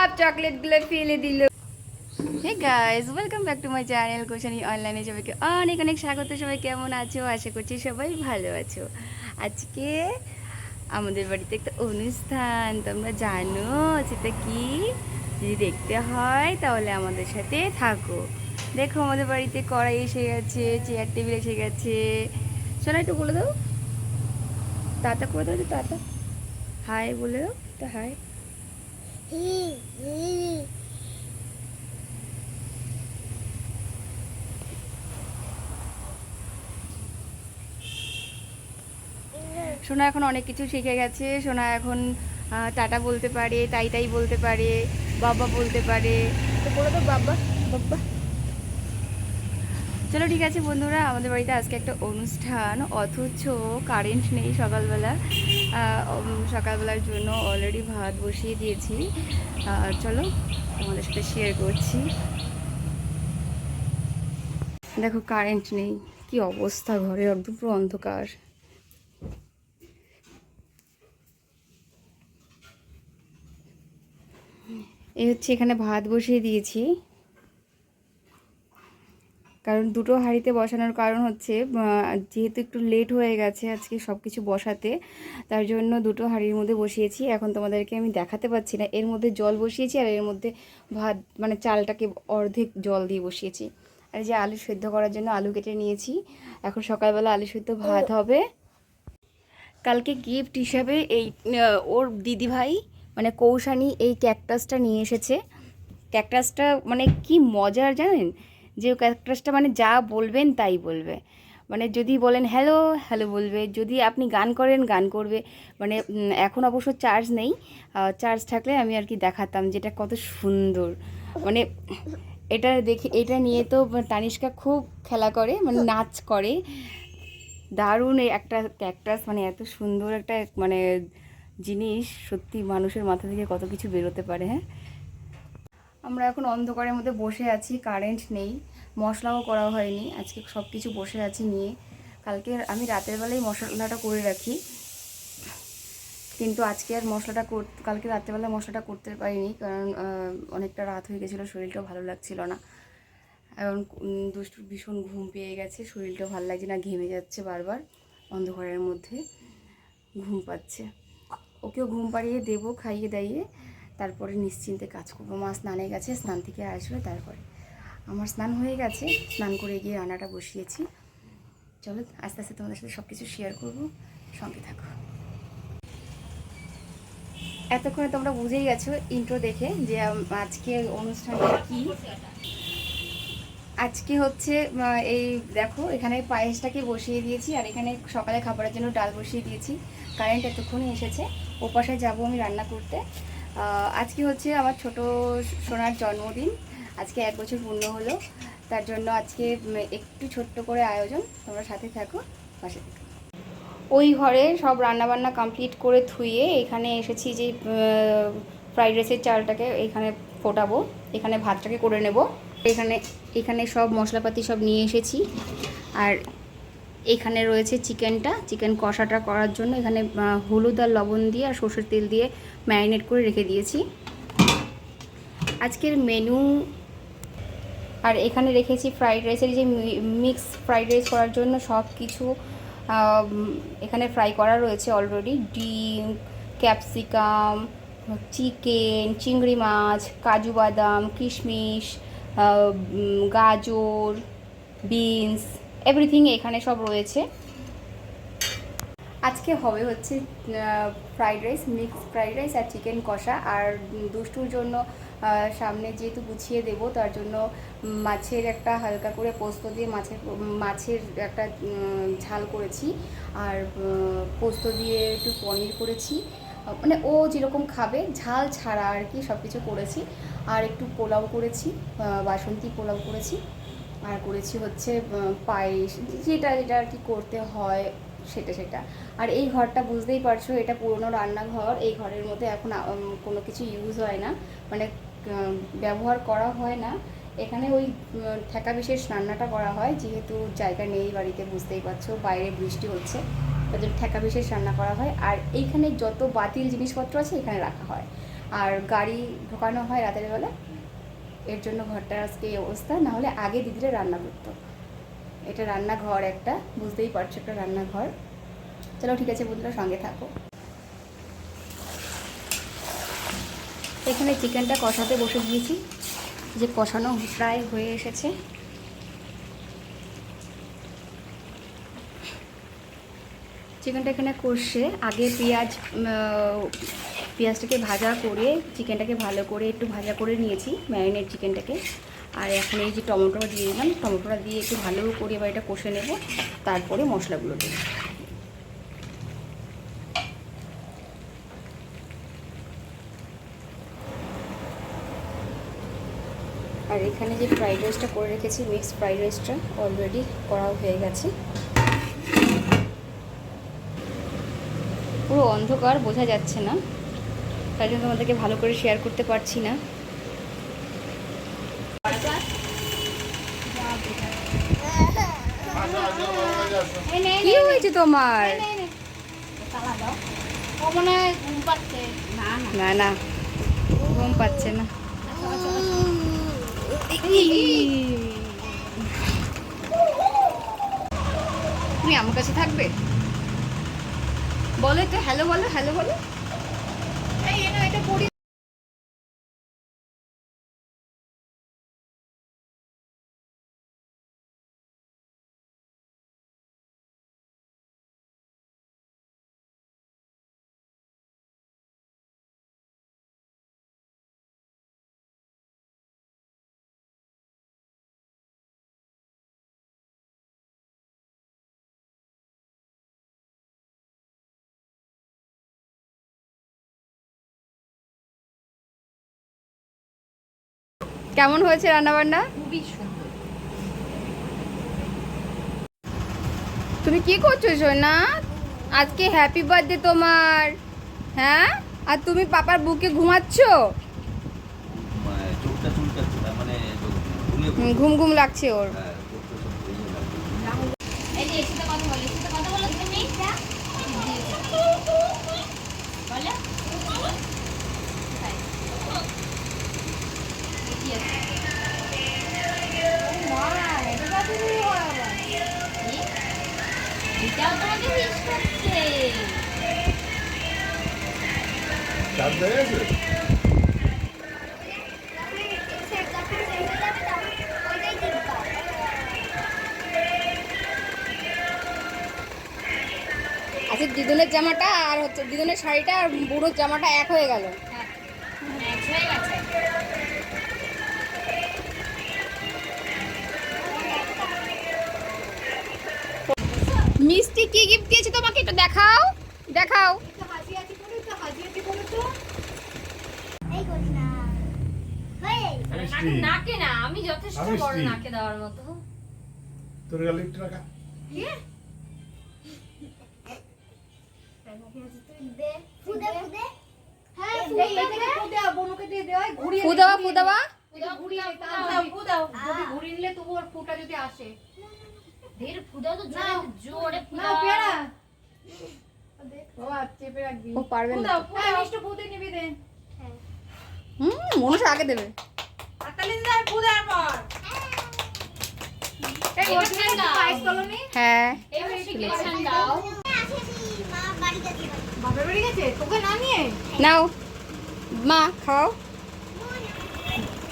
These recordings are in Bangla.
आप চকলেটগুলো ফেলে দিল। Hey guys, welcome back to my channel Koshani অনলাইনে। সবাইকে অনেক অনেক স্বাগত। সবাই কেমন আছো? আশা করছি সবাই ভালো আছো। আজকে আমাদের বাড়িতে একটা অনুষ্ঠান, তোমরা জানো সেটা কি? যদি দেখতে হয় তাহলে আমাদের সাথে থাকো। দেখো আমাদের বাড়িতে কড়াই এসে গেছে, চেয়ার টেবিল এসে গেছে। শোনা, একটু বলে দাও, টাটা করে দাও, টাটা হাই বলে দাও তো, হাই। সোনা এখন অনেক কিছু শিখে গেছে। সোনা এখন টাটা বলতে পারে, তাই তাই বলতে পারে, বাবা বলতে পারে। তো বলো তো বাবা, বাবা। চলো ঠিক আছে বন্ধুরা, আমাদের বাড়িতে আজকে একটা অনুষ্ঠান, অথচ কারেন্ট নেই। সকালবেলার জন্য অলরেডি ভাত বসিয়ে দিয়েছি। চলো তোমাদের সাথে শেয়ার করছি। দেখো কারেন্ট নেই, কি অবস্থা, ঘরে একদম পুরো অন্ধকার। এই হচ্ছে, এখানে ভাত বসিয়ে দিয়েছি। কারণ দুটো হাঁড়িতে বসানোর কারণ হচ্ছে, যেহেতু একটু লেট হয়ে গেছে আজকে সব কিছু বসাতে, তার জন্য দুটো হাঁড়ির মধ্যে বসিয়েছি। এখন তোমাদেরকে আমি দেখাতে পাচ্ছি না, এর মধ্যে জল বসিয়েছি আর এর মধ্যে ভাত, মানে চালটাকে অর্ধেক জল দিয়ে বসিয়েছি। আর যে আলু সেদ্ধ করার জন্য আলু কেটে নিয়েছি। এখন সকালবেলা আলু সেদ্ধ ভাত হবে। কালকে গিফট হিসাবে এই ওর দিদিভাই মানে কৌশানী এই ক্যাকটাসটা নিয়ে এসেছে। ক্যাকটাসটা মানে কি মজার জানেন, যে ক্যাকটাসটা মানে যা বলবেন তাই বলবে। মানে যদি বলেন হ্যালো, হ্যালো বলবে। যদি আপনি গান করেন, গান করবে। মানে এখন অবশ্য চার্জ নেই, চার্জ থাকলে আমি আর কি দেখাতাম যেটা কত সুন্দর। মানে এটা দেখে, এটা নিয়ে তো তানিষ্কা খুব খেলা করে, মানে নাচ করে। দারুণ এই একটা ক্যাকটাস, মানে এত সুন্দর একটা মানে জিনিস, সত্যি মানুষের মাথা থেকে কত কিছু বেরোতে পারে। হ্যাঁ, আমরা এখন অন্ধকারের মধ্যে বসে আছি, কারেন্ট নেই, মশলাও করা হয়নি আজকে, সব কিছু বসে আছি নিয়ে। কালকে আমি রাতের বেলায় মশলাটা করে রাখি, কিন্তু আজকে আর কালকে রাত্রেবেলায় মশলাটা করতে পারিনি, কারণ অনেকটা রাত হয়ে গেছিলো, শরীরটাও ভালো লাগছিল না। এখন দুষ্টুর ভীষণ ঘুম পেয়ে গেছে, শরীরটাও ভালো লাগছে না, ঘেমে যাচ্ছে বারবার, অন্ধকারের মধ্যে ঘুম পাচ্ছে। ওকেও ঘুম পাড়িয়ে দেবো, খাইয়ে দাইয়ে তারপরে নিশ্চিন্তে কাজ করবো। মা স্নানে গেছে, স্নান থেকে আসবে তারপরে। আমার স্নান হয়ে গেছে, স্নান করে গিয়ে রান্নাটা বসিয়েছি। চলো আস্তে আস্তে তোমাদের সাথে সব কিছু শেয়ার করবো, সঙ্গে থাকো। এতক্ষণে তোমরা বুঝেই গেছো ইন্ট্রো দেখে যে আজকে অনুষ্ঠানটা কি। আজকে হচ্ছে এই দেখো, এখানে পায়েসটাকে বসিয়ে দিয়েছি, আর এখানে সকালে খাবারের জন্য ডাল বসিয়ে দিয়েছি। কারেন্ট এতক্ষণই এসেছে, ওপাশে যাবো আমি রান্না করতে। আজকে হচ্ছে আমার ছোট সোনার জন্মদিন, আজকে 1 বছর পূর্ণ হলো। তার জন্য আজকে একটু ছোট্ট করে আয়োজন, তোমরা সাথে থাকো, পাশে থাকো। ওই ঘরে সব রান্নাবান্না কমপ্লিট করে ধুয়ে এখানে এসেছি, যে ফ্রাইড রাইসের চালটাকে এখানে ফোটাবো, এখানে ভাতটাকে করে নেব। এখানে এখানে সব মশলাপাতি সব নিয়ে এসেছি। আর এখানে রয়েছে চিকেন কষাটা করার জন্য এখানে হলুদ আর লবণ দিয়ে আর সর্ষের তেল দিয়ে ম্যারিনেট করে রেখে দিয়েছি আজকের মেনু। আর এখানে রেখেছি ফ্রাইড রাইসের, যে মিক্স ফ্রাইড রাইস করার জন্য সব কিছু এখানে ফ্রাই করা রয়েছে অলরেডি। ডিম, ক্যাপসিকাম, চিকেন, চিংড়ি মাছ, কাজু বাদাম, কিশমিশ, গাজর, বিনস, এভরিথিং এখানে সব রয়েছে। আজকে হবে হচ্ছে fried rice, mix fried rice আর চিকেন কষা। আর দুষ্টুর জন্য সামনে যেহেতু গুছিয়ে দেবো, তার জন্য মাছের একটা হালকা করে পোস্ত দিয়ে মাছের একটা ঝাল করেছি। আর পোস্ত দিয়ে একটু পনির করেছি, মানে ও যেরকম খাবে ঝাল ছাড়া আর কি, সব কিছু করেছি। আর একটু পোলাও করেছি, বাসন্তী পোলাও করেছি। আর করেছি হচ্ছে পায়েস, যেটা যেটা আর কি করতে হয় সেটা। আর এই ঘরটা বুঝতেই পারছো, এটা পুরনো রান্নাঘর। এই ঘরের মধ্যে এখন কোনো কিছু ইউজ হয় না, মানে ব্যবহার করা হয় না। এখানে ওই ঠেকা বিশেষ রান্নাটা করা হয়, যেহেতু জায়গা নেই বাড়িতে, বুঝতেই পারছো বাইরে বৃষ্টি হচ্ছে, তাদের ঠেকা বিশেষ রান্না করা হয়। আর এইখানে যত বাতিল জিনিসপত্র আছে এখানে রাখা হয়। আর গাড়ি ঢোকানো হয় রাতের বেলা, এর জন্য ঘরটার আজকে এই অবস্থা। না হলে আগে দিদিরা রান্না করতো। এটা রান্নাঘর, একটা বুঝতেই পারছো, একটা রান্নাঘর। চলো ঠিক আছে বন্ধুরা, সঙ্গে থাকো। এখানে চিকেনটা কষাতে বসে দিয়েছি, যে কষানো প্রায় হয়ে এসেছে। চিকেনটা এখানে কষে আগে পেঁয়াজটাকে ভাজা করে চিকেনটাকে ভালো করে একটু ভাজা করে নিয়েছি, ম্যারিনেট চিকেনটাকে। আর এখন এই যে টমেটোটা দিয়ে দিলাম, টমেটোটা দিয়ে একটু ভালো করে এবার এটা কষে নেব, তারপরে মশলাগুলো দেব। আর এখানে যে ফ্রাইড রাইসটা করে রেখেছি, মিক্সড ফ্রাইড রাইসটা অলরেডি করাও হয়ে গেছে। পুরো অন্ধকার, বোঝা যাচ্ছে না, তাই জন্য তোমাদেরকে ভালো করে শেয়ার করতে পারছি না। কি হয়েছে তোমার? না না, ঘুম পাচ্ছে না। তুমি আমার কাছে থাকবে? বলো তো, হ্যালো বলো, হ্যালো বলো। এটা পড়ি। কেমন হয়েছে রান্নাবান্না? খুবই সুন্দর। তুমি কি করছো সোনা? আজকে হ্যাপি বার্থডে তোমার। হ্যাঁ, আর তুমি পাপার বুকে ঘুমাচ্ছো? চোখটা চুলকাচ্ছে, তার মানে ঘুম ঘুম লাগছে ওর। এই যে এর সাথে কথা বলো, এর সাথে কথা বলো তুমি। বলো। কি আছে? এটাও তোমাকে মিস করছে। চাপ দেয় আছে? আচ্ছা, দিদুনের জামাটা আর হচ্ছে দিদুনের শাড়িটা আর বুড়োর জামাটা এক হয়ে গেল। মিষ্টি কি গিফট দিয়েছে তোমাকে, একটু দেখাও, দেখাও। নাকে না, আমি যথেষ্ট বড় নাকে দেওয়ার মতো। তোর গালে একটু রাখা। ও পারবে না। মনুষ আগে দেবে। হ্যাঁ, নাও মা খাও,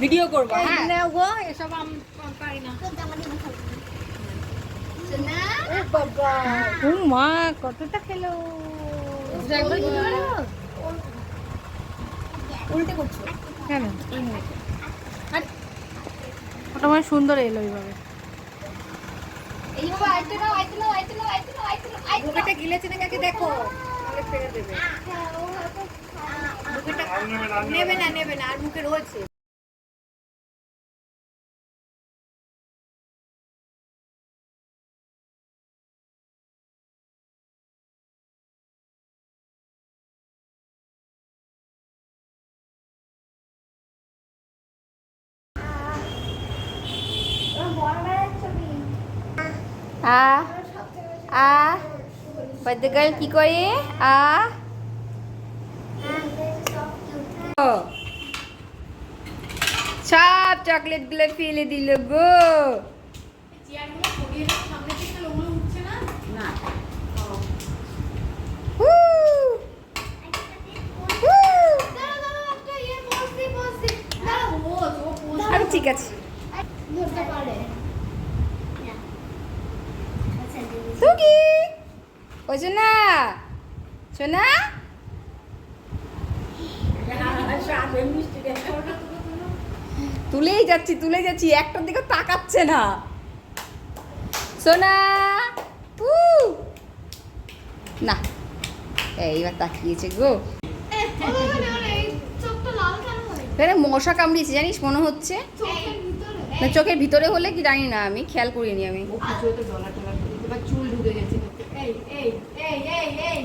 ভিডিও করবো। হ্যাঁ, এসব আমি পারি না। ও মা কতটা খেলো। উল্টে করছো কেন? ওটা মানে সুন্দর এলো এইভাবে। বুকেটা গিলেছে না কাকে দেখো, তাহলে ফেলে দেবে। বুকেটা নেবে না, নেবে না, আর মুখে রয়েছে। আ আ বার্থডে গার্ল কি করে? আ সব চকলেটগুলো ফেলে দিল গো। হু, হু। আরে ঠিক আছে। টুকি ও সোনা, সোনা তুলেই যাচ্ছি একটার দিকে তাকাচ্ছে না সোনা। না এইবার তাকিয়েছে গো। এখানে মশা কামড়িয়েছে জানিস মনে হচ্ছে, না চোখের ভিতরে হলে কি জানি না, আমি খেয়াল করিনি আমি। চুল ঢুকে গেছে। এই এই এই এই এই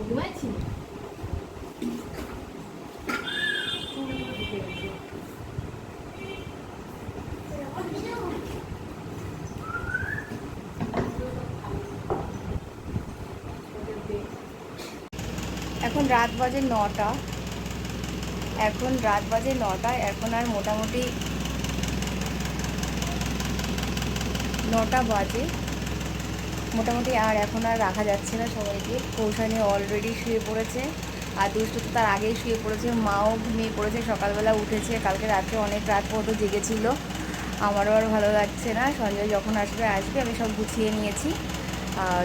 ঘুমাচ্ছি। এখন রাত বাজে 9টা, এখন আর মোটামুটি 9টা বাজে মোটামুটি, আর এখন আর রাখা যাচ্ছে না সবাইকে। কৌশানি অলরেডি শুয়ে পড়েছে, আর দুষ্টু তো তার আগেই শুয়ে পড়েছে, মাও ঘুমিয়ে পড়েছে, সকালবেলা উঠেছে, কালকে রাত্রে অনেক রাত পর্যন্ত জেগেছিল। আমারও আর ভালো লাগছে না, সঞ্জয় যখন আসবে আমি সব গুছিয়ে নিয়েছি।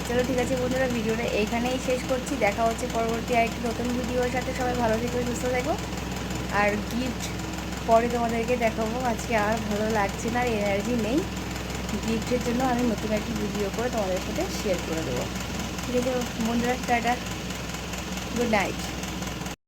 চলো ঠিক আছে বন্ধুরা, ভিডিওটা এইখানেই শেষ করছি। দেখা হচ্ছে পরবর্তী আরেকটি নতুন ভিডিওর সাথে। সবাই ভালো থেকো, সুস্থ থেকো। আর গিফট পরে তোমাদেরকে দেখাবো, আজকে আর ভালো লাগছে না, আর এনার্জি নেই। গিফটের জন্য আমি নতুন একটি ভিডিও করে তোমাদের সাথে শেয়ার করে দেবো। ঠিক আছে বন্ধুরা, টাটা, গুড নাইট।